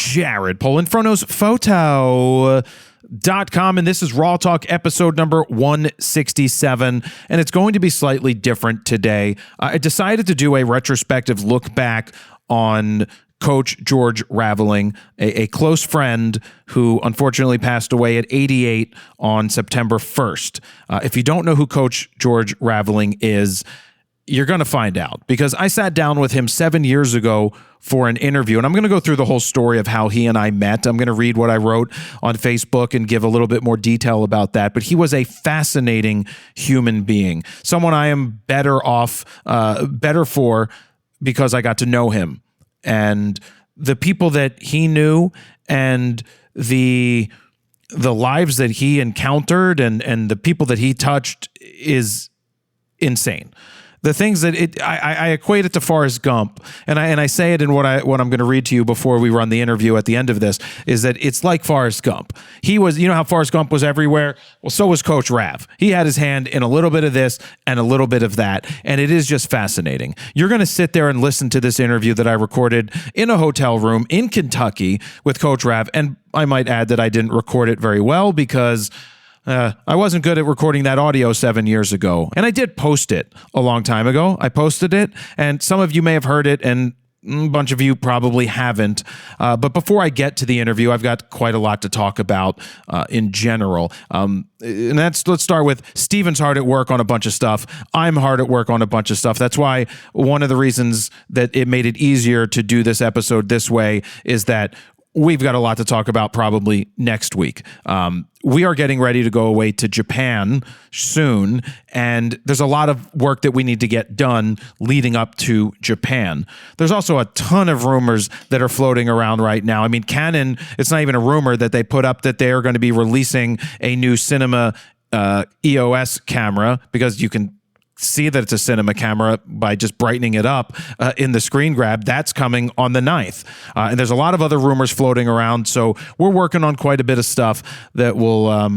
Jared Polin, FronosPhoto.com, and this is RAWtalk episode number 167, and it's going to be slightly different today. I decided to do a retrospective look back on Coach George Raveling, a close friend who unfortunately passed away at 88 on September 1st. If you don't know who Coach George Raveling is, you're going to find out, because I sat down with him 7 years ago for an interview, and I'm going to go through the whole story of how he and I met. I'm going to read what I wrote on Facebook and give a little bit more detail about that, but he was a fascinating human being, someone I am better for because I got to know him, and the people that he knew and the lives that he encountered and the people that he touched is insane. The things that I equate it to Forrest Gump, and I say it in what I'm going to read to you before we run the interview at the end of this, is that it's like Forrest Gump. He was, you know how Forrest Gump was everywhere? Well, so was Coach Rav. He had his hand in a little bit of this and a little bit of that, and it is just fascinating. You're going to sit there and listen to this interview that I recorded in a hotel room in Kentucky with Coach Rav, and I might add that I didn't record it very well because I wasn't good at recording that audio 7 years ago, and I did post it a long time ago. I posted it, and some of you may have heard it, and a bunch of you probably haven't. But before I get to the interview, I've got quite a lot to talk about in general. And let's start with Steven's hard at work on a bunch of stuff. I'm hard at work on a bunch of stuff. That's why one of the reasons that it made it easier to do this episode this way is that we've got a lot to talk about probably next week. We are getting ready to go away to Japan soon, and there's a lot of work that we need to get done leading up to Japan. There's also a ton of rumors that are floating around right now. I mean, Canon, it's not even a rumor that they put up that they are going to be releasing a new cinema EOS camera, because you can see that it's a cinema camera by just brightening it up in the screen grab. That's coming on the 9th. And there's a lot of other rumors floating around. So we're working on quite a bit of stuff that we'll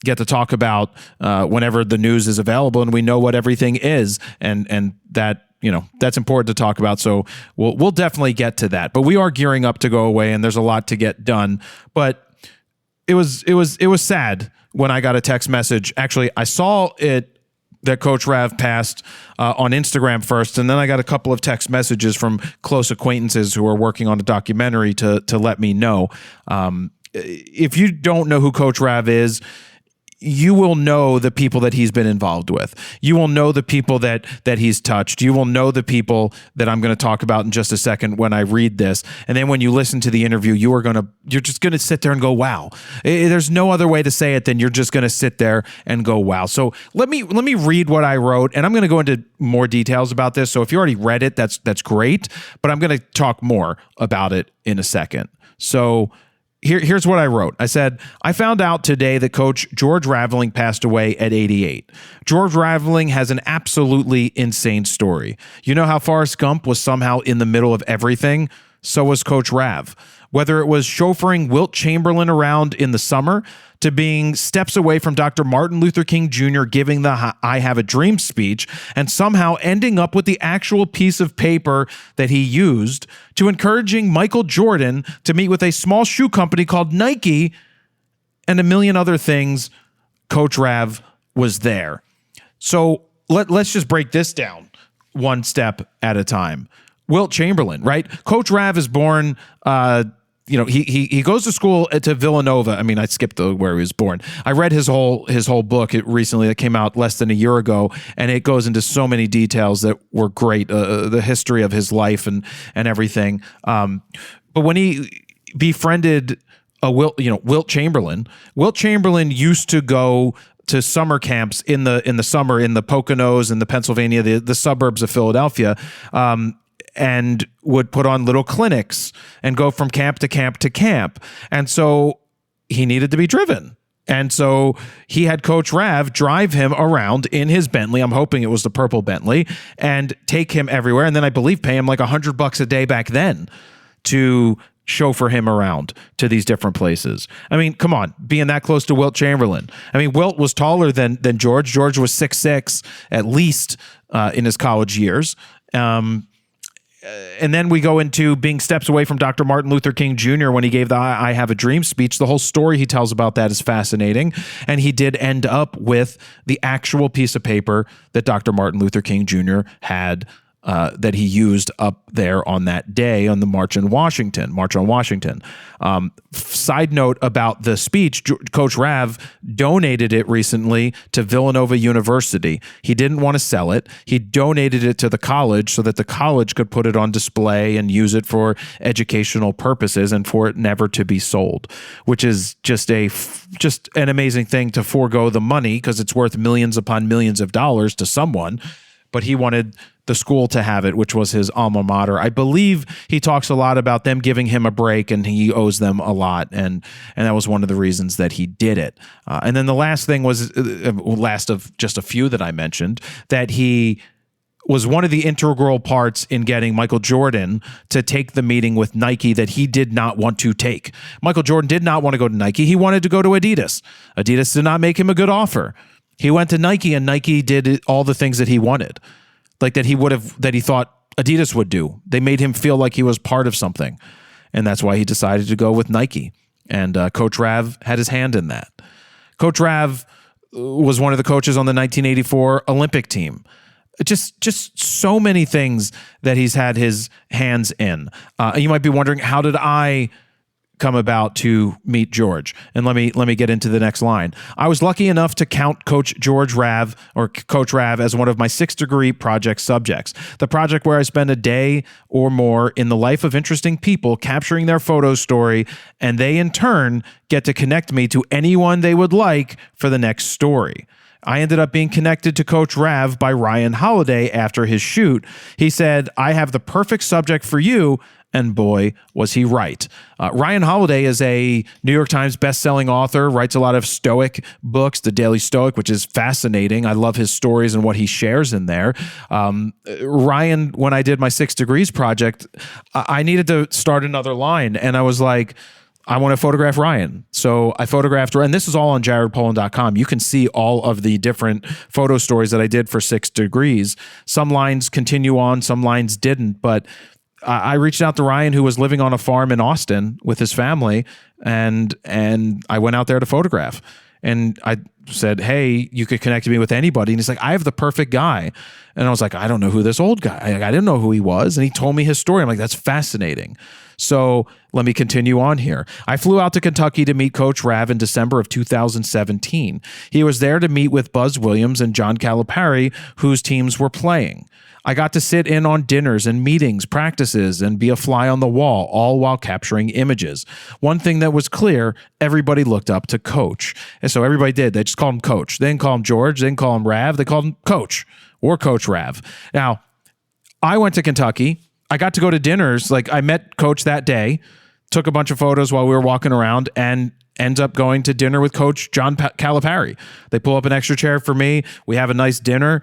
get to talk about whenever the news is available and we know what everything is. And that, you know, that's important to talk about. So we'll definitely get to that. But we are gearing up to go away, and there's a lot to get done. But it was sad when I got a text message. Actually, I saw it that Coach Rav passed on Instagram first, and then I got a couple of text messages from close acquaintances who are working on a documentary to let me know. If you don't know who Coach Rav is, you will know the people that he's been involved with. You will know the people that he's touched. You will know the people that I'm going to talk about in just a second when I read this. And then when you listen to the interview, you're just going to sit there and go, wow. There's no other way to say it than you're just going to sit there and go, wow. So let me read what I wrote, and I'm going to go into more details about this. So if you already read it, that's great, but I'm going to talk more about it in a second. So Here's what I wrote. I said, I found out today that Coach George Raveling passed away at 88. George Raveling has an absolutely insane story. You know how Forrest Gump was somehow in the middle of everything? So was Coach Rav. Whether it was chauffeuring Wilt Chamberlain around in the summer, to being steps away from Dr. Martin Luther King Jr. giving the I Have a Dream speech and somehow ending up with the actual piece of paper that he used, to encouraging Michael Jordan to meet with a small shoe company called Nike, and a million other things, Coach Rav was there. So let's just break this down one step at a time. Walt Chamberlain, right? Coach Rav is born, he goes to school to Villanova. I mean, I skipped where he was born. I read his whole book recently that came out less than a year ago, and it goes into so many details that were great, the history of his life and everything. But when he befriended Wilt Chamberlain used to go to summer camps in the summer in the Poconos and the Pennsylvania, the suburbs of Philadelphia. And would put on little clinics and go from camp to camp to camp. And so he needed to be driven. And so he had Coach Rav drive him around in his Bentley. I'm hoping it was the purple Bentley, and take him everywhere. And then I believe pay him like $100 a day back then to chauffeur him around to these different places. I mean, come on, being that close to Wilt Chamberlain. I mean, Wilt was taller than George. George was 6'6", at least in his college years. and then we go into being steps away from Dr. Martin Luther King Jr. when he gave the I Have a Dream speech. The whole story he tells about that is fascinating. And he did end up with the actual piece of paper that Dr. Martin Luther King Jr. had that he used up there on that day on the March on Washington. Side note about the speech, Coach Rav donated it recently to Villanova University. He didn't want to sell it. He donated it to the college so that the college could put it on display and use it for educational purposes and for it never to be sold, which is just an amazing thing to forego the money because it's worth millions upon millions of dollars to someone. But he wanted the school to have it, which was his alma mater. I believe he talks a lot about them giving him a break and he owes them a lot. And that was one of the reasons that he did it. And then the last thing was, last of just a few that I mentioned, that he was one of the integral parts in getting Michael Jordan to take the meeting with Nike that he did not want to take. Michael Jordan did not want to go to Nike. He wanted to go to Adidas. Adidas did not make him a good offer. He went to Nike and Nike did all the things that he wanted. Like that he thought Adidas would do. They made him feel like he was part of something. And that's why he decided to go with Nike. And Coach Rav had his hand in that. Coach Rav was one of the coaches on the 1984 Olympic team. Just so many things that he's had his hands in. You might be wondering, how did I come about to meet George? And let me get into the next line. I was lucky enough to count Coach George Rav or Coach Rav as one of my 6th degree project subjects. The project where I spend a day or more in the life of interesting people, capturing their photo story, and they in turn get to connect me to anyone they would like for the next story. I ended up being connected to Coach Rav by Ryan Holiday after his shoot. He said, "I have the perfect subject for you." And boy, was he right. Ryan Holiday is a New York Times bestselling author, writes a lot of Stoic books, The Daily Stoic, which is fascinating. I love his stories and what he shares in there. Ryan, when I did my 6 Degrees project, I needed to start another line. And I was like, I want to photograph Ryan. So I photographed, and this is all on jaredpolin.com. You can see all of the different photo stories that I did for 6 Degrees. Some lines continue on, some lines didn't, but I reached out to Ryan, who was living on a farm in Austin with his family, and I went out there to photograph. And I said, "Hey, you could connect me with anybody." And he's like, "I have the perfect guy." And I was like, "I don't know who this old guy. I didn't know who he was." And he told me his story. I'm like, "That's fascinating." So let me continue on here. I flew out to Kentucky to meet Coach Rav in December of 2017. He was there to meet with Buzz Williams and John Calipari, whose teams were playing. I got to sit in on dinners and meetings, practices, and be a fly on the wall, all while capturing images. One thing that was clear, everybody looked up to Coach. And so everybody did. They just called him Coach. They didn't call him George. They didn't call him Rav. They called him Coach or Coach Rav. Now, I went to Kentucky. I got to go to dinners. Like, I met Coach that day, took a bunch of photos while we were walking around, and ends up going to dinner with Coach John Calipari. They pull up an extra chair for me. We have a nice dinner.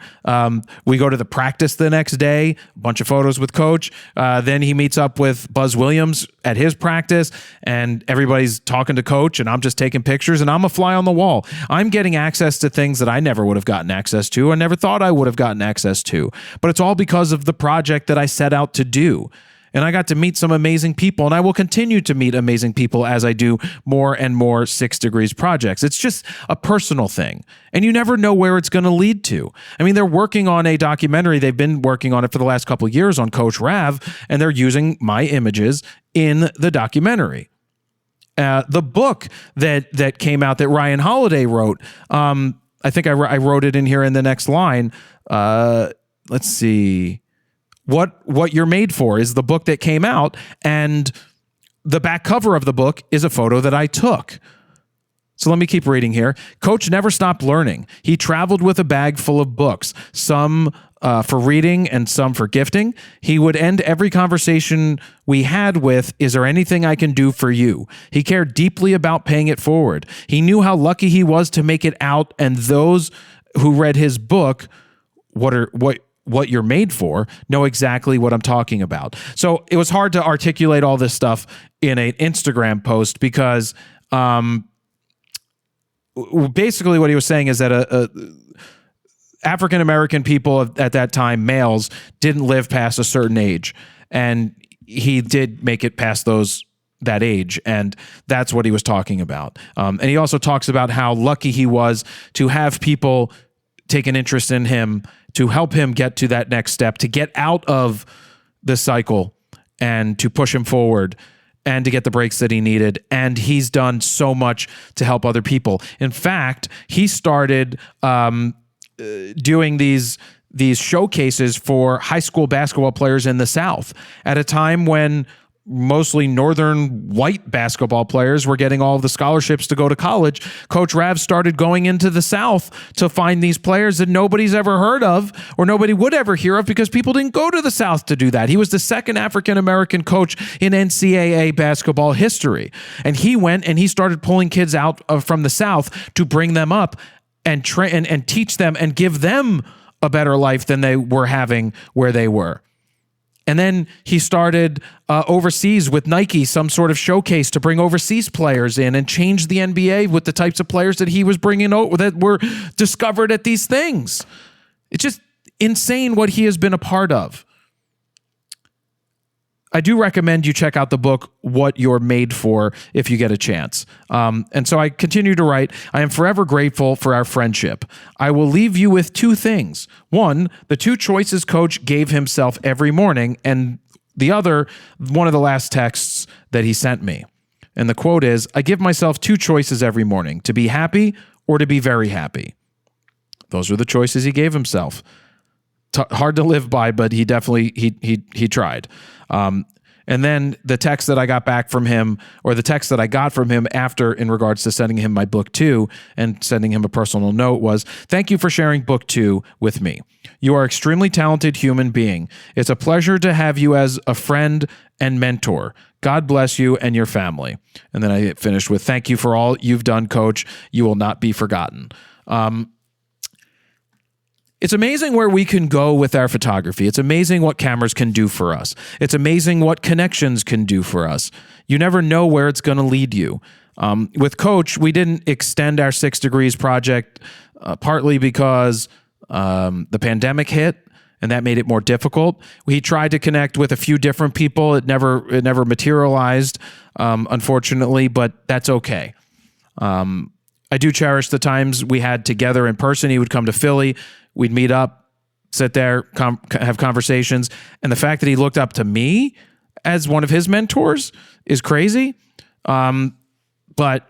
We go to the practice the next day, a bunch of photos with Coach. Then he meets up with Buzz Williams at his practice, and everybody's talking to Coach, and I'm just taking pictures, and I'm a fly on the wall. I'm getting access to things that I never would have gotten access to. I never thought I would have gotten access to. But it's all because of the project that I set out to do. And I got to meet some amazing people, and I will continue to meet amazing people as I do more and more 6 Degrees projects. It's just a personal thing, and you never know where it's going to lead to. I mean, they're working on a documentary. They've been working on it for the last couple of years on Coach Rav, and they're using my images in the documentary. The book that came out that Ryan Holiday wrote, I think I wrote it in here in the next line. Let's see. What You're Made For is the book that came out, and the back cover of the book is a photo that I took. So let me keep reading here. Coach never stopped learning. He traveled with a bag full of books, some for reading and some for gifting. He would end every conversation we had with, "Is there anything I can do for you?" He cared deeply about paying it forward. He knew how lucky he was to make it out, and those who read his book, What You're Made For, know exactly what I'm talking about. So it was hard to articulate all this stuff in an Instagram post because basically what he was saying is that African-American people at that time, males, didn't live past a certain age. And he did make it past that age. And that's what he was talking about. And he also talks about how lucky he was to have people take an interest in him to help him get to that next step, to get out of the cycle and to push him forward and to get the breaks that he needed. And he's done so much to help other people. In fact, he started doing these showcases for high school basketball players in the South at a time when mostly northern white basketball players were getting all of the scholarships to go to college. Coach Rav started going into the South to find these players that nobody's ever heard of or nobody would ever hear of because people didn't go to the South to do that. He was the second African-American coach in NCAA basketball history. And he went and he started pulling kids out from the South to bring them up and train and teach them and give them a better life than they were having where they were. And then he started overseas with Nike, some sort of showcase to bring overseas players in and change the NBA with the types of players that he was bringing out that were discovered at these things. It's just insane what he has been a part of. I do recommend you check out the book, What You're Made For, if you get a chance. And so I continue to write, I am forever grateful for our friendship. I will leave you with two things. One, the two choices Coach gave himself every morning, and the other, one of the last texts that he sent me. And the quote is, I give myself two choices every morning, to be happy or to be very happy. Those are the choices he gave himself. Hard to live by, but he definitely, he tried. And then the text that I got back from him, or the text that I got from him after in regards to sending him my book 2 and sending him a personal note was, thank you for sharing book 2 with me. You are an extremely talented human being. It's a pleasure to have you as a friend and mentor. God bless you and your family. And then I finished with, thank you for all you've done, Coach. You will not be forgotten. It's amazing where we can go with our photography. It's amazing what cameras can do for us. It's amazing what connections can do for us. You never know where it's going to lead you. With Coach, we didn't extend our 6 Degrees project partly because the pandemic hit, and that made it more difficult. We tried to connect with a few different people. It never materialized, unfortunately, but that's okay. I do cherish the times we had together in person. He would come to Philly. We'd meet up, sit there, have conversations. And the fact that he looked up to me as one of his mentors is crazy. But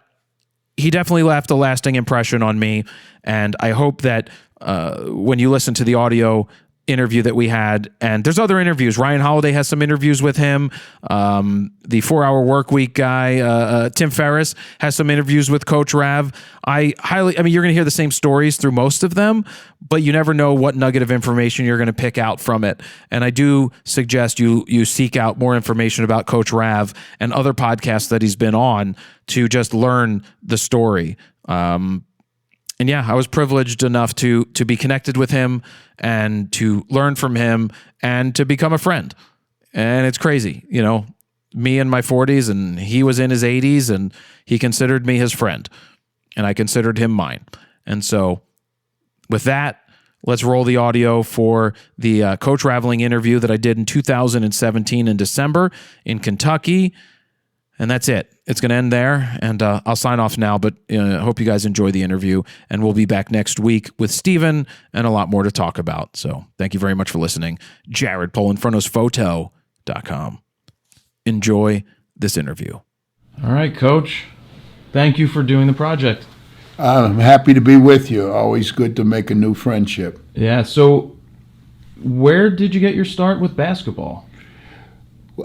he definitely left a lasting impression on me. And I hope that when you listen to the audio interview that we had, and there's other interviews. Ryan Holiday has some interviews with him. The 4-Hour Workweek guy, Tim Ferriss, has some interviews with Coach Rav. You're going to hear the same stories through most of them, but you never know what nugget of information you're going to pick out from it. And I do suggest you seek out more information about Coach Rav and other podcasts that he's been on to just learn the story. And yeah, I was privileged enough to be connected with him and to learn from him and to become a friend. And it's crazy, me in my 40s and he was in his 80s and he considered me his friend and I considered him mine. And so with that, let's roll the audio for the Coach Raveling interview that I did in 2017 in December in Kentucky. And that's it. It's going to end there, and I'll sign off now, but I hope you guys enjoy the interview, and we'll be back next week with Steven and a lot more to talk about. So thank you very much for listening. Jared Polin, FrontNosePhoto.com. Enjoy this interview. All right, Coach. Thank you for doing the project. I'm happy to be with you. Always good to make a new friendship. Yeah, so where did you get your start with basketball?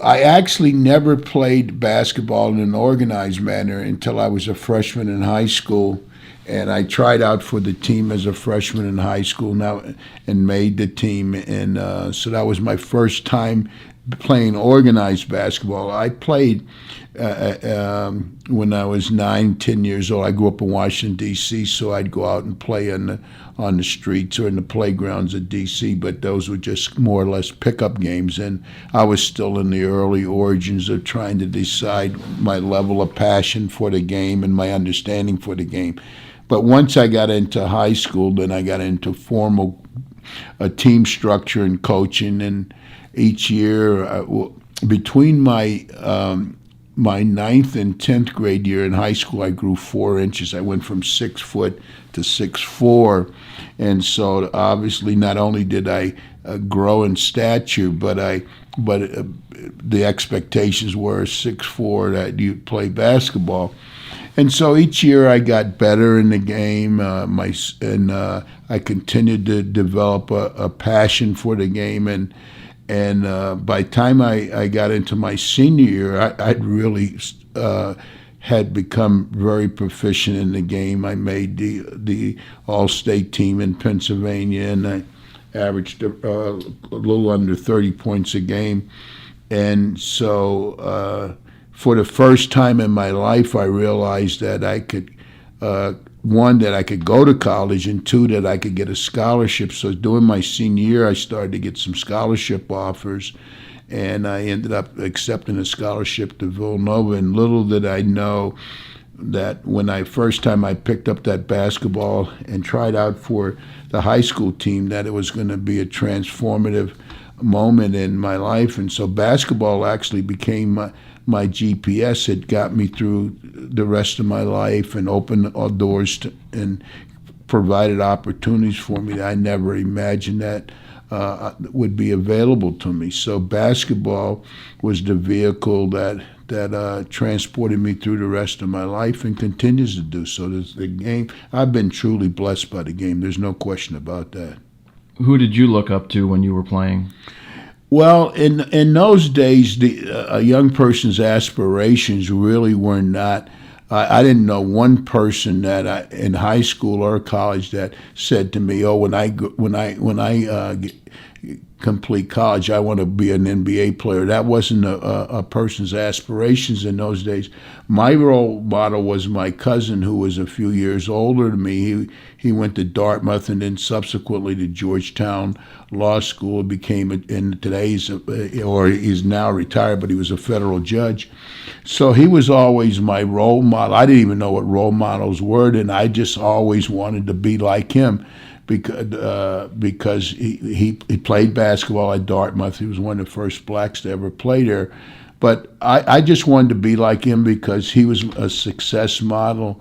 I actually never played basketball in an organized manner until I was a freshman in high school, and I tried out for the team as a freshman in high school now and made the team, and so that was my first time playing organized basketball. I played when I was 9, 10 years old. I grew up in Washington, D.C., so I'd go out and play on the streets or in the playgrounds of D.C., but those were just more or less pickup games, and I was still in the early origins of trying to decide my level of passion for the game and my understanding for the game. But once I got into high school, then I got into formal team structure and coaching. And each year, between my ninth and 10th grade year in high school, I grew 4 inches. I went from 6 foot to 6'4", and so obviously not only did I grow in stature, but the expectations were 6'4" that you play basketball. And so each year I got better in the game. I continued to develop a passion for the game, and by the time I got into my senior year, I'd really had become very proficient in the game. I made the All-State team in Pennsylvania, and I averaged a little under 30 points a game. And so for the first time in my life, I realized that I could, one, that I could go to college, and two, that I could get a scholarship. So during my senior year, I started to get some scholarship offers, and I ended up accepting a scholarship to Villanova. And little did I know that when first time I picked up that basketball and tried out for the high school team, that it was going to be a transformative moment in my life. And so basketball actually became my GPS. It got me through the rest of my life and opened all doors and provided opportunities for me that I never imagined that would be available to me. So basketball was the vehicle that transported me through the rest of my life and continues to do so. The game, I've been truly blessed by the game. There's no question about that. Who did you look up to when you were playing? Well, in those days, a young person's aspirations really were not. I didn't know one person that in high school or college that said to me, "Oh, when I complete college, I want to be an NBA player." That wasn't a person's aspirations in those days. My role model was my cousin, who was a few years older than me. He went to Dartmouth and then subsequently to Georgetown Law School. Became he's now retired, but he was a federal judge. So he was always my role model. I didn't even know what role models were, and I just always wanted to be like him. Because he played basketball at Dartmouth. He was one of the first blacks to ever play there. But I just wanted to be like him because he was a success model.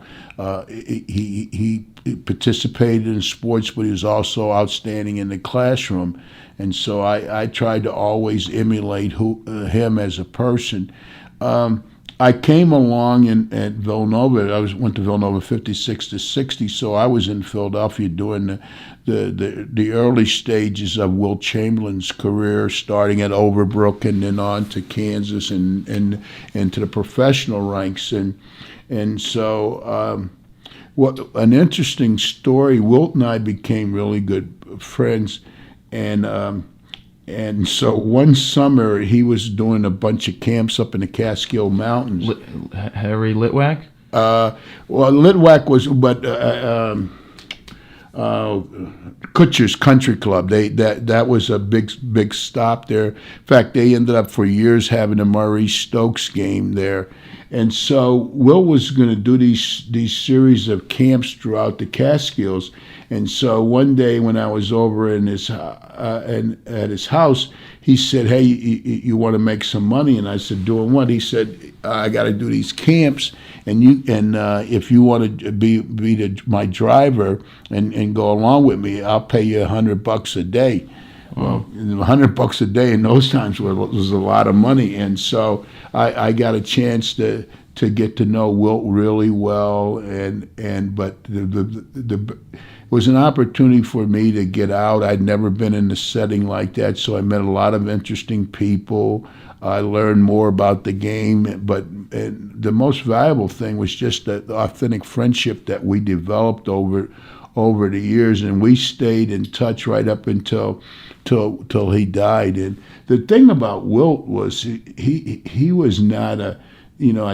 He participated in sports, but he was also outstanding in the classroom. And so I tried to always emulate him as a person. I came along at Villanova. I went to Villanova 56 to 60, so I was in Philadelphia during the early stages of Wilt Chamberlain's career, starting at Overbrook and then on to Kansas and into the professional ranks. And so what an interesting story. Wilt and I became really good friends, and so one summer he was doing a bunch of camps up in the Catskill Mountains. Harry Litwack? Well, Litwack was, but Kutcher's Country Club. That was a big stop there. In fact, they ended up for years having a Maurice Stokes game there. And so Will was going to do these series of camps throughout the Catskills. And so one day when I was over at his house, he said, "Hey, you want to make some money?" And I said, "Doing what?" He said, "I got to do these camps, and if you want to be my driver and go along with me, I'll pay you $100 a day." Well, $100 a day in those times was a lot of money, and so I got a chance to get to know Wilt really well, but it was an opportunity for me to get out. I'd never been in a setting like that, so I met a lot of interesting people. I learned more about the game, but the most valuable thing was just the authentic friendship that we developed over the years, and we stayed in touch right up until he died. And the thing about Wilt was he was not at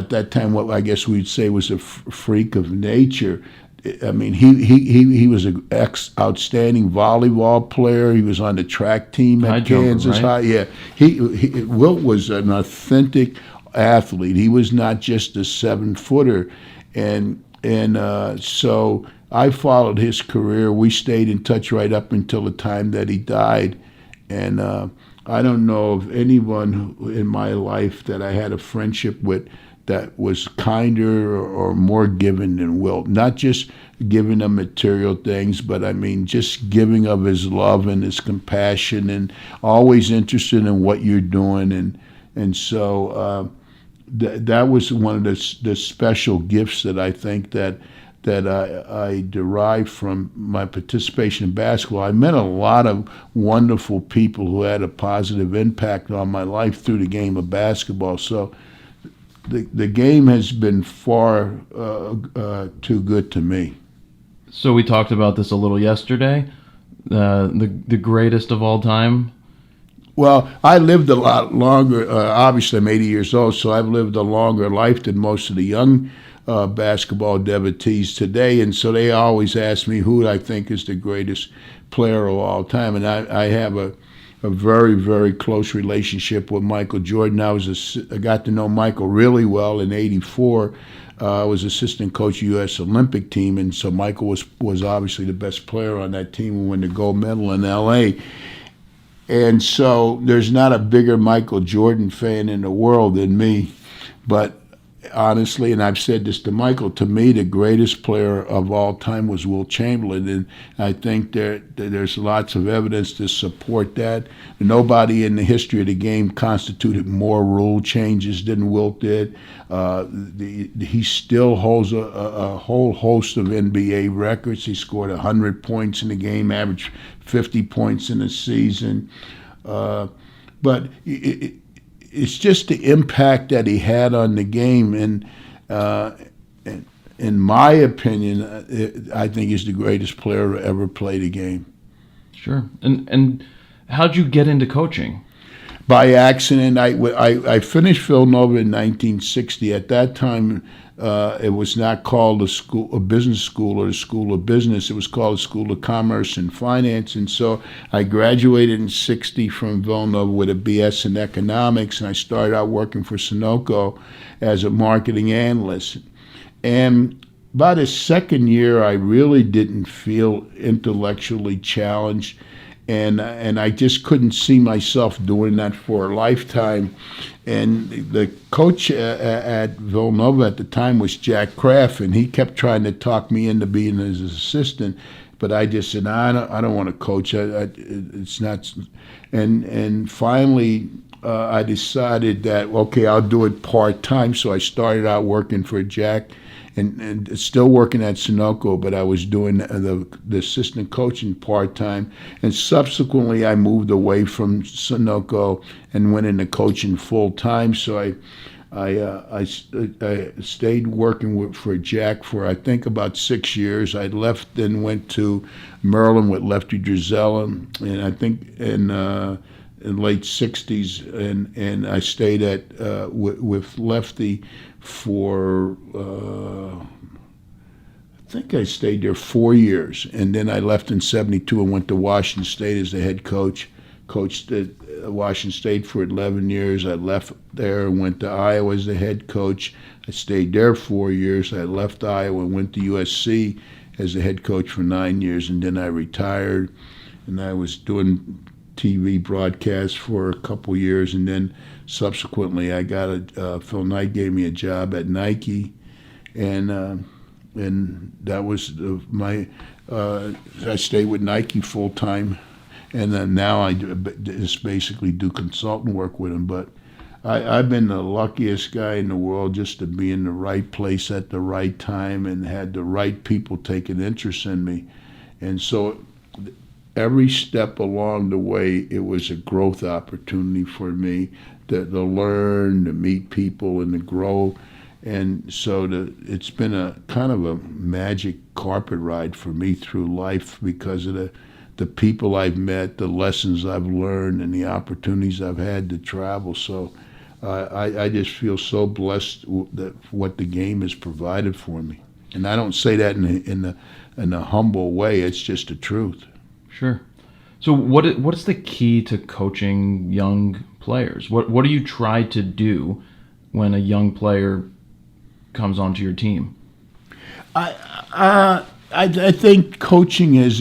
that time what I guess we'd say was a freak of nature. I mean, he was an outstanding volleyball player. He was on the track team at Kansas High. Yeah, Wilt was an authentic athlete. He was not just a 7-footer, and And so I followed his career. We stayed in touch right up until the time that he died. And I don't know of anyone in my life that I had a friendship with that was kinder or more giving than Wilt. Not just giving him material things, but I mean just giving of his love and his compassion, and always interested in what you're doing. And so that was one of the special gifts that I think that I derived from my participation in basketball. I met a lot of wonderful people who had a positive impact on my life through the game of basketball. So the game has been far too good to me. So we talked about this a little yesterday. The greatest of all time. Well, I lived a lot longer. Obviously, I'm 80 years old, so I've lived a longer life than most of the young basketball devotees today. And so they always ask me who I think is the greatest player of all time. And I have a very, very close relationship with Michael Jordan. I got to know Michael really well in '84. I was assistant coach of the U.S. Olympic team, and so Michael was obviously the best player on that team and won the gold medal in L.A. And so there's not a bigger Michael Jordan fan in the world than me. But honestly, and I've said this to Michael, to me the greatest player of all time was Wilt Chamberlain, and I think there's lots of evidence to support that. Nobody in the history of the game constituted more rule changes than Wilt did. He still holds a whole host of NBA records. He scored 100 points in the game, averaged 50 points in a season. But it's just the impact that he had on the game, and in my opinion, I think he's the greatest player to ever play the game. Sure. And how'd you get into coaching? By accident. I finished Villanova in 1960. At that time, it was not called a business school or the School of Business. It was called the School of Commerce and Finance. And so I graduated in '60 from Villanova with a BS in economics, and I started out working for Sunoco as a marketing analyst. And by the second year, I really didn't feel intellectually challenged. And I just couldn't see myself doing that for a lifetime. And the coach at Villanova at the time was Jack Kraft, and he kept trying to talk me into being his assistant. But I just said, I don't want to coach. It's not. And finally, I decided that, okay, I'll do it part-time. So I started out working for Jack and still working at Sunoco, but I was doing the assistant coaching part-time. And subsequently, I moved away from Sunoco and went into coaching full-time. So I stayed working for Jack for, I think, about 6 years. I left and went to Maryland with Lefty Driesell, and I think in late 60s, and I stayed with Lefty for I think I stayed there 4 years, and then I left in '72 and went to Washington State as the head coach. Coached at Washington State for 11 years. I left there and went to Iowa as the head coach. I stayed there 4 years. I left Iowa and went to USC as the head coach for 9 years, and then I retired. And I was doing TV broadcasts for a couple years, and then subsequently I got Phil Knight gave me a job at Nike, and that was I stayed with Nike full time, and then now I just basically do consultant work with them. But I've been the luckiest guy in the world just to be in the right place at the right time and had the right people take an interest in me, and so every step along the way, it was a growth opportunity for me to learn, to meet people, and to grow. And so it's been a kind of a magic carpet ride for me through life because of the people I've met, the lessons I've learned, and the opportunities I've had to travel. So I just feel so blessed that what the game has provided for me. And I don't say that in a humble way. It's just the truth. Sure. So what is the key to coaching young players? What do you try to do when a young player comes onto your team? I think coaching is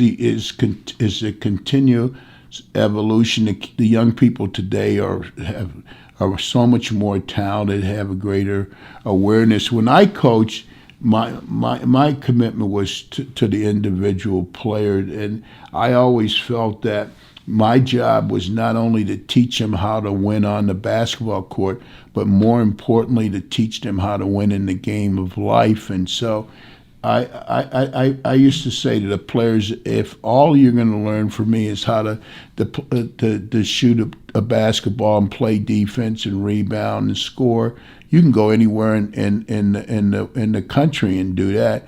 a continuous evolution. The young people today are so much more talented, have a greater awareness. When I coached, my commitment was to the individual player, and I always felt that my job was not only to teach them how to win on the basketball court, but more importantly to teach them how to win in the game of life. And so I used to say to the players, if all you're going to learn from me is how to shoot a basketball and play defense and rebound and score, you can go anywhere in the country and do that.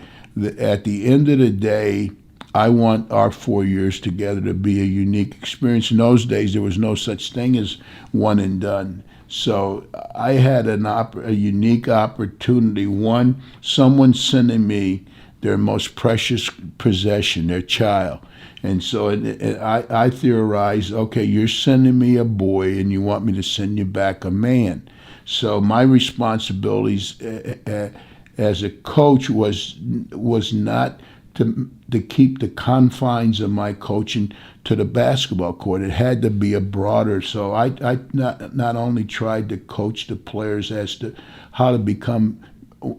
At the end of the day, I want our 4 years together to be a unique experience. In those days, there was no such thing as one and done. So I had a unique opportunity. One, someone sending me their most precious possession, their child. And so I theorized, okay, you're sending me a boy and you want me to send you back a man. So my responsibilities as a coach was not to keep the confines of my coaching to the basketball court. It had to be a broader. So I not only tried to coach the players as to how to become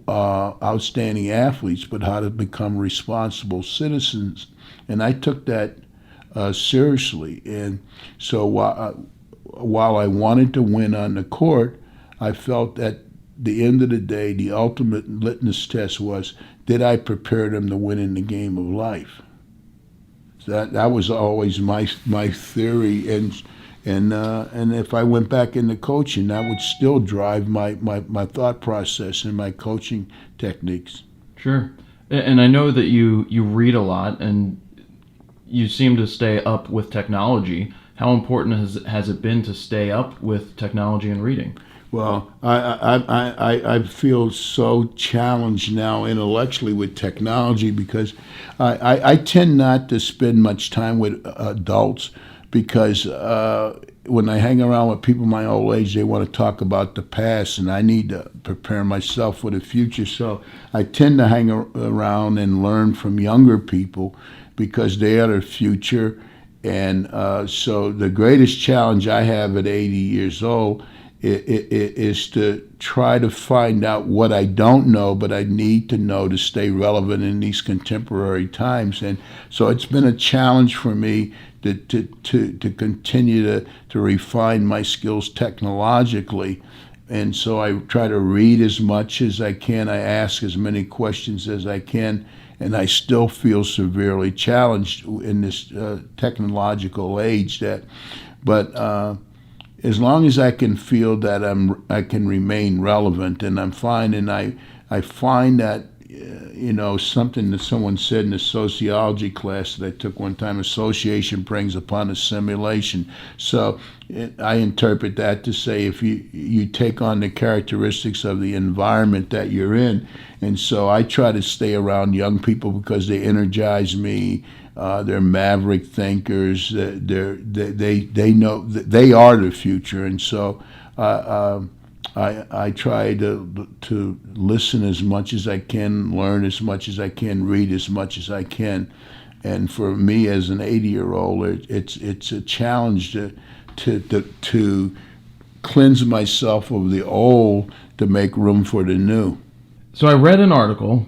outstanding athletes, but how to become responsible citizens. And I took that seriously. And so while I wanted to win on the court, I felt that the end of the day, the ultimate litmus test was, did I prepare them to win in the game of life? So that was always my theory, and if I went back into coaching, that would still drive my thought process and my coaching techniques. Sure. And I know that you read a lot, and you seem to stay up with technology. How important has it been to stay up with technology and reading? Well, I feel so challenged now intellectually with technology because I tend not to spend much time with adults because when I hang around with people my old age, they want to talk about the past, and I need to prepare myself for the future. So I tend to hang around and learn from younger people because they are the future. And so the greatest challenge I have at 80 years old is to try to find out what I don't know, but I need to know to stay relevant in these contemporary times. And so it's been a challenge for me to continue to refine my skills technologically. And so I try to read as much as I can. I ask as many questions as I can. And I still feel severely challenged in this technological age. But as long as I can feel that I can remain relevant, and I'm fine, and I find that something that someone said in a sociology class that I took one time: association brings upon assimilation. So I interpret that to say if you take on the characteristics of the environment that you're in, and so I try to stay around young people because they energize me. They're maverick thinkers. They know that they are the future, and so I try to listen as much as I can, learn as much as I can, read as much as I can. And for me, as an 80-year-old, it's a challenge to cleanse myself of the old to make room for the new. So I read an article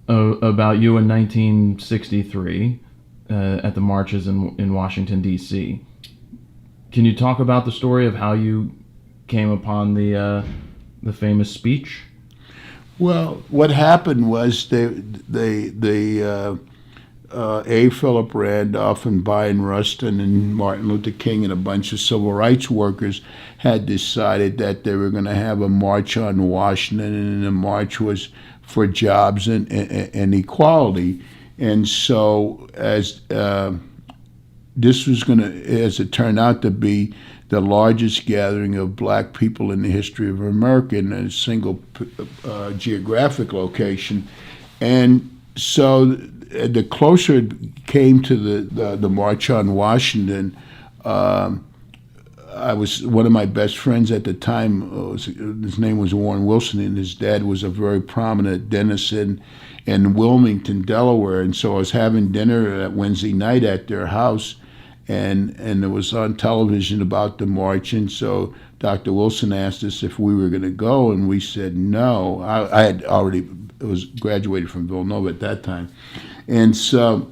about you in 1963. At the marches in Washington, D.C. Can you talk about the story of how you came upon the famous speech? Well, what happened was A. Philip Randolph and Byron Rustin and Martin Luther King and a bunch of civil rights workers had decided that they were going to have a march on Washington, and the march was for jobs and equality. And so as this was going to, as it turned out to be, the largest gathering of black people in the history of America in a single geographic location. And so the closer it came to the March on Washington, I was one of my best friends at the time. His name was Warren Wilson, and his dad was a very prominent dentist in Wilmington, Delaware. And so I was having dinner that Wednesday night at their house, and it was on television about the march. And so Dr. Wilson asked us if we were going to go, and we said no. I had already was graduated from Villanova at that time, and so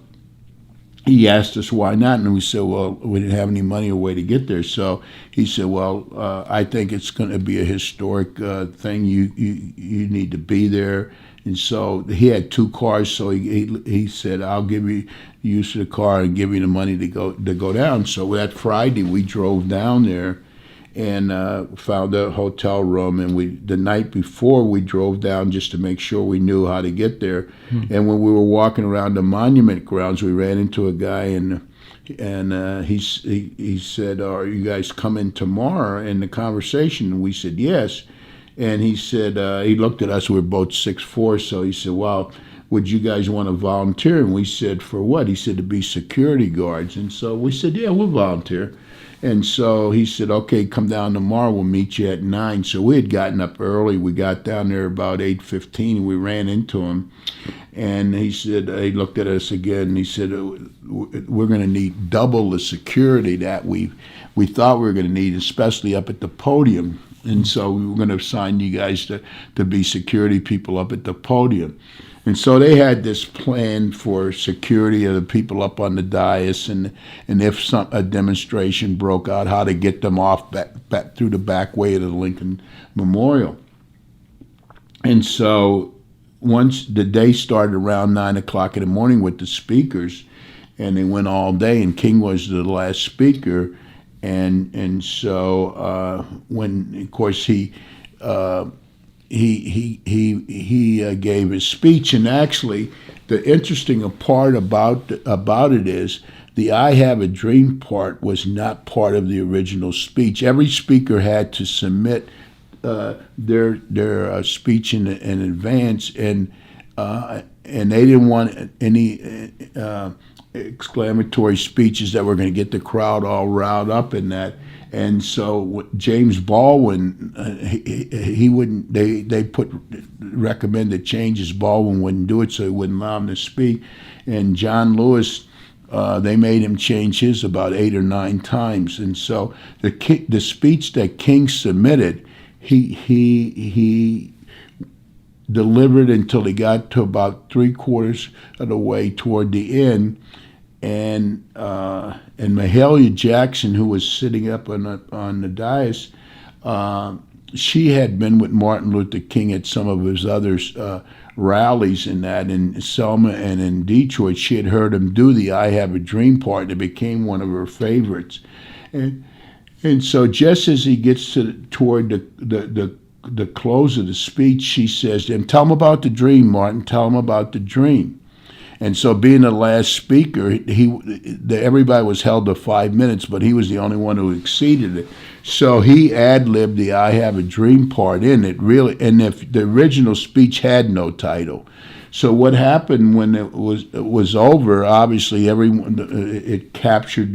he asked us why not, and we said, well, we didn't have any money or way to get there. So he said, well, I think it's going to be a historic thing. You need to be there. And so he had 2 cars, so he said, I'll give you the use of the car and give you the money to go down. So that Friday we drove down there and found a hotel room, and the night before we drove down just to make sure we knew how to get there. And when we were walking around the monument grounds, we ran into a guy, and he said, are you guys coming tomorrow? In the conversation, and we said yes. And he said, he looked at us, we were both 6'4", so he said, well, would you guys want to volunteer? And we said, for what? He said, to be security guards. And so we said, yeah, we'll volunteer. And so he said, okay, come down tomorrow, we'll meet you at 9. So we had gotten up early. We got down there about 8:15, and we ran into him. And he said, he looked at us again, and he said, we're going to need double the security that we thought we were going to need, especially up at the podium. And so we were going to assign you guys to be security people up at the podium. And so they had this plan for security of the people up on the dais, and if a demonstration broke out, how to get them off back through the back way of the Lincoln Memorial. And so once the day started around 9 o'clock in the morning with the speakers, and they went all day, and King was the last speaker. And so when, of course, he gave his speech, and actually the interesting part about it is the "I Have a Dream" part was not part of the original speech. Every speaker had to submit their speech in advance, and they didn't want any exclamatory speeches that were going to get the crowd all riled up in that. And so James Baldwin, he wouldn't. They recommended changes. Baldwin wouldn't do it, so he wouldn't allow him to speak. And John Lewis, they made him change his about 8 or 9 times. And so the speech that King submitted, he delivered until he got to about 3/4 of the way toward the end. And Mahalia Jackson, who was sitting up on the dais, she had been with Martin Luther King at some of his other rallies in Selma and in Detroit. She had heard him do the "I Have a Dream" part, and it became one of her favorites. And so just as he gets toward the close of the speech, she says to him, "Tell him about the dream, Martin. Tell him about the dream." And so, being the last speaker, everybody was held to 5 minutes, but he was the only one who exceeded it. So he ad-libbed the "I Have a Dream" part in it, really. And if the original speech had no title, so what happened when it was over? Obviously, it captured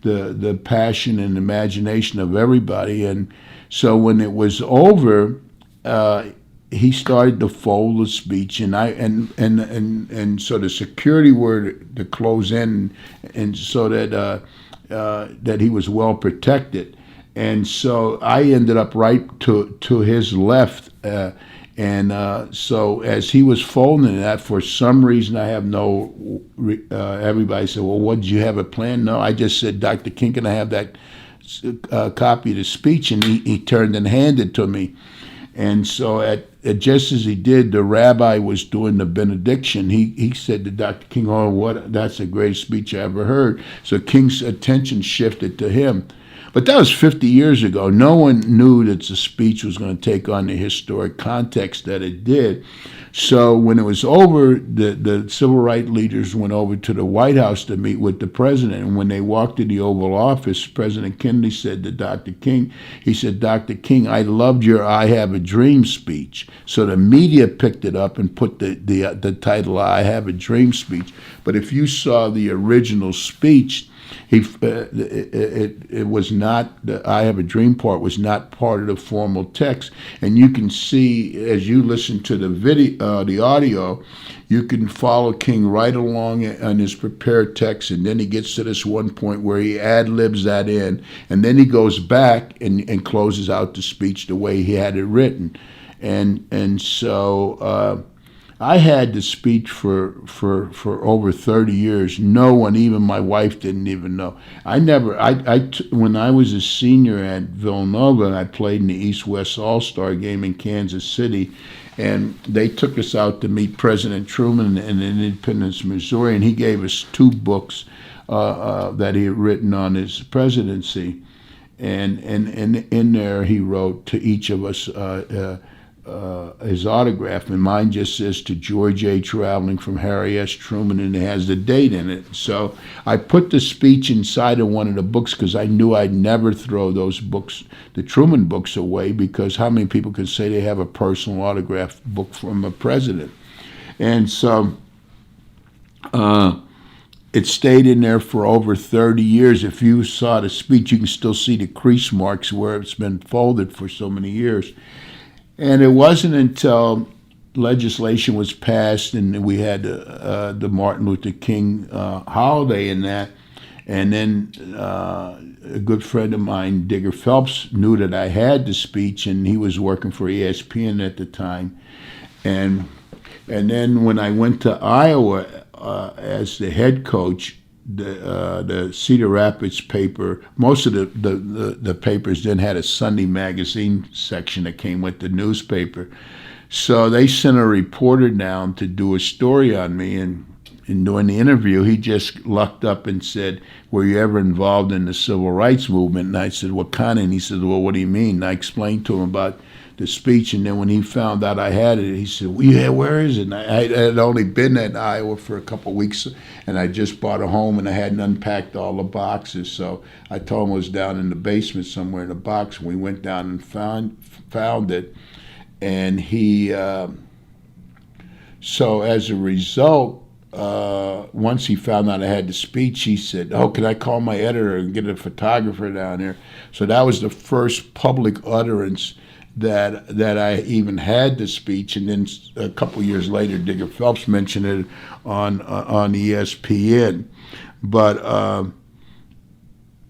the passion and imagination of everybody. And so when it was over, he started to fold the speech, and so the security were to close in, and so that he was well protected, and so I ended up right to his left, and so as he was folding that, for some reason I have no. Everybody said, "Well, what did you have a plan?" No, I just said, "Dr. King, can I have that copy of the speech?" And he turned and handed it to me. And so just as he did, the rabbi was doing the benediction. He said to Dr. King, "Oh, that's the greatest speech I ever heard." So King's attention shifted to him. But that was 50 years ago. No one knew that the speech was going to take on the historic context that it did. So when it was over, the civil rights leaders went over to the White House to meet with the president. And when they walked to the Oval Office, President Kennedy said to Dr. King, he said, "Dr. King, I loved your 'I Have a Dream' speech." So the media picked it up and put the title "I Have a Dream" speech. But if you saw the original speech, It was not, the I Have a Dream part was not part of the formal text. And you can see, as you listen to the audio, you can follow King right along on his prepared text, and then he gets to this one point where he ad-libs that in, and then he goes back and closes out the speech the way he had it written. And so I had the speech for over 30 years. No one, even my wife, didn't even know. When I was a senior at Villanova, I played in the East-West All-Star game in Kansas City, and they took us out to meet President Truman in Independence, Missouri, and he gave us 2 books that he had written on his presidency. And in there he wrote to each of us his autograph, and mine just says to George H. Raveling from Harry S. Truman, and it has the date in it. So I put the speech inside of one of the books because I knew I'd never throw those books, the Truman books, away, because how many people can say they have a personal autograph book from a president? And so it stayed in there for over 30 years. If you saw the speech, you can still see the crease marks where it's been folded for so many years. And it wasn't until legislation was passed and we had the Martin Luther King holiday in that, and then a good friend of mine, Digger Phelps, knew that I had the speech, and he was working for ESPN at the time. And then when I went to Iowa as the head coach, the Cedar Rapids paper, most of the papers then had a Sunday magazine section that came with the newspaper. So they sent a reporter down to do a story on me, and in doing the interview, he just lucked up and said, "Were you ever involved in the civil rights movement?" And I said, "What kind?" And he said, "Well, what do you mean?" And I explained to him about the speech, and then when he found out I had it, he said, "Well, yeah, where is it?" And I had only been in Iowa for a couple of weeks, and I just bought a home, and I hadn't unpacked all the boxes. So I told him it was down in the basement somewhere in a box. And we went down and found it, and he. So as a result, once he found out I had the speech, he said, "Oh, can I call my editor and get a photographer down here?" So that was the first public utterance that I even had the speech. And then a couple years later, Digger Phelps mentioned it on ESPN. But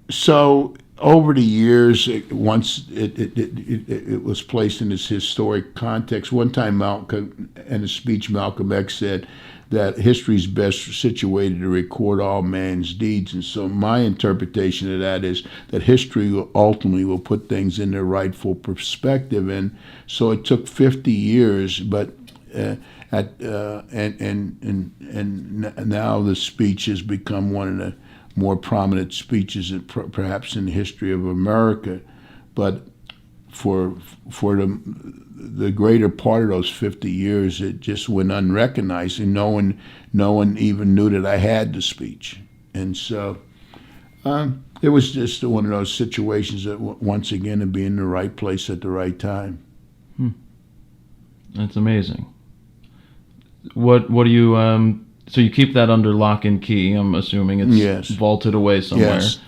so over the years, once it was placed in this historic context. One time, Malcolm, in a speech, Malcolm X said that history is best situated to record all man's deeds. And so my interpretation of that is that history ultimately will put things in their rightful perspective. And so it took 50 years, but and now the speech has become one of the more prominent speeches perhaps in the history of America. But for the greater part of those 50 years, it just went unrecognized, and no one even knew that I had the speech. And so it was just one of those situations that once again, to be in the right place at the right time. That's amazing. What do you so you keep that under lock and key? I'm assuming it's vaulted away somewhere. Yes.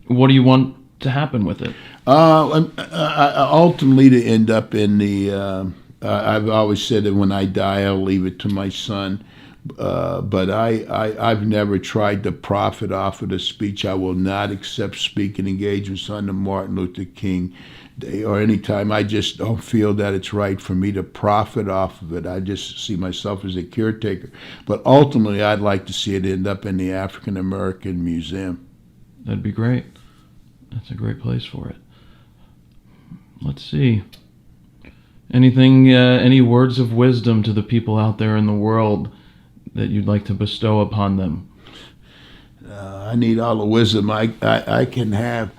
What do you want to happen with it? Ultimately, to end up in the. I've always said that when I die, I'll leave it to my son. But I've never tried to profit off of the speech. I will not accept speaking engagements on the Martin Luther King Day or any time. I just don't feel that it's right for me to profit off of it. I just see myself as a caretaker. But ultimately, I'd like to see it end up in the African American Museum. That'd be great. That's a great place for it. Let's see. Any words of wisdom to the people out there in the world that you'd like to bestow upon them? I need all the wisdom I can have.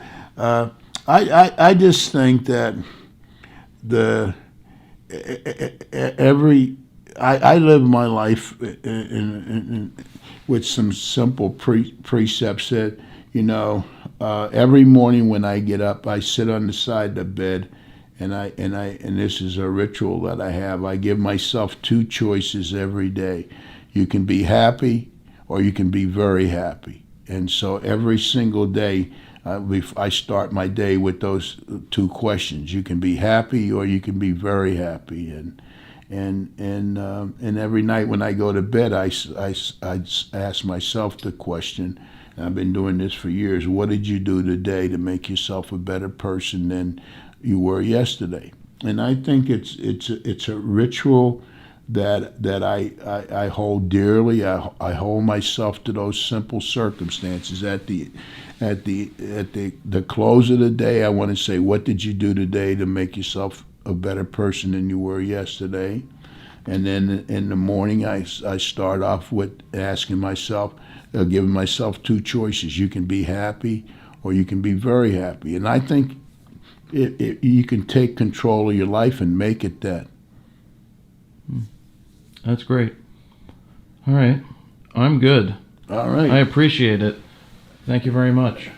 I just think that I live my life with some simple precepts that, every morning when I get up, I sit on the side of the bed, and this is a ritual that I have. I give myself 2 choices every day. You can be happy, or you can be very happy. And so every single day, I start my day with those two questions. You can be happy or you can be very happy. And every night when I go to bed, I ask myself the question, and I've been doing this for years, what did you do today to make yourself a better person than you were yesterday? And I think it's a ritual that I hold dearly. I hold myself to those simple circumstances. At the close of the day, I want to say, what did you do today to make yourself a better person than you were yesterday? And then in the morning, I start off with asking myself, giving myself two choices. You can be happy or you can be very happy. And I think you can take control of your life and make it that. That's great. All right. I'm good. All right. I appreciate it. Thank you very much.